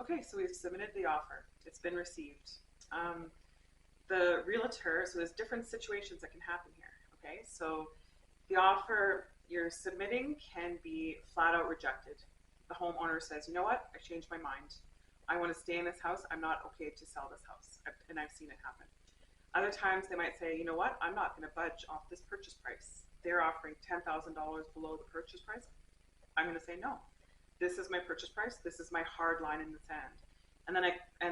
Okay, so we've submitted the offer. It's been received. The realtor, so there's different situations that can happen here. Okay, so the offer you're submitting can be flat out rejected. The homeowner says, you know what, I changed my mind. I want to stay in this house. I'm not okay to sell this house. And I've seen it happen. Other times they might say, you know what, I'm not going to budge off this purchase price. They're offering $10,000 below the purchase price. I'm going to say no. This is my purchase price. This is my hard line in the sand. And then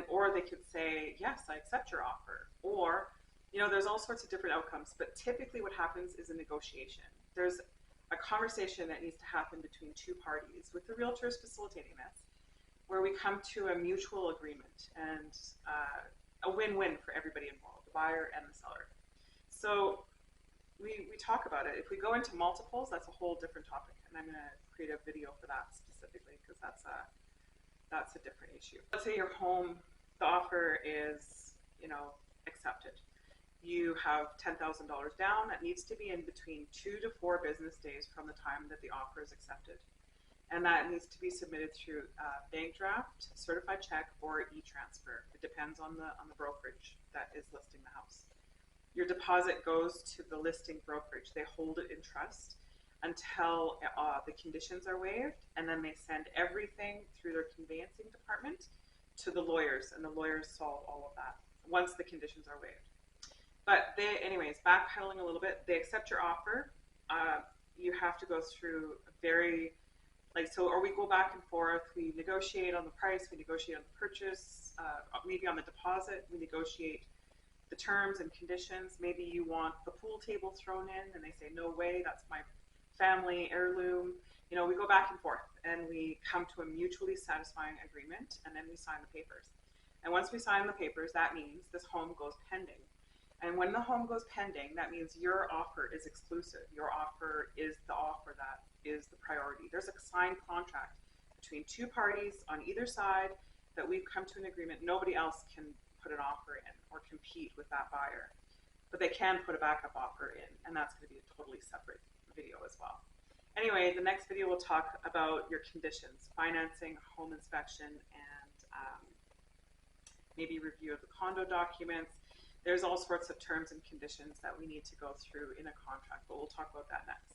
or they could say, yes, I accept your offer. Or, there's all sorts of different outcomes, but typically what happens is a negotiation. There's a conversation that needs to happen between two parties, with the realtors facilitating this, where we come to a mutual agreement and a win-win for everybody involved, the buyer and the seller. So we talk about it. If we go into multiples, that's a whole different topic, and I'm going to create a video for that specifically, because that's a different issue. Let's say your home, the offer is, accepted. You have $10,000 down. That needs to be in between 2 to 4 business days from the time that the offer is accepted. And that needs to be submitted through bank draft, certified check, or e-transfer. It depends on the brokerage that is listing the house. Your deposit goes to the listing brokerage. They hold it in trust until the conditions are waived, and then they send everything through their conveyancing department to the lawyers, and the lawyers solve all of that once the conditions are waived. But anyways, backpedaling a little bit, they accept your offer. You have to go through or we go back and forth. We negotiate on the price, we negotiate on the purchase, maybe on the deposit, we negotiate the terms and conditions. Maybe you want the pool table thrown in, and they say, no way, that's my family heirloom. We go back and forth, and we come to a mutually satisfying agreement, and then we sign the papers. And once we sign the papers, that means this home goes pending. And when the home goes pending, that means your offer is exclusive. Your offer is the offer that is the priority. There's a signed contract between two parties on either side that we've come to an agreement. Nobody else can put an offer in or compete with that buyer. But they can put a backup offer in, and that's going to be a totally separate video as well. Anyway, the next video will talk about your conditions, financing, home inspection, and maybe review of the condo documents. There's all sorts of terms and conditions that we need to go through in a contract, but we'll talk about that next.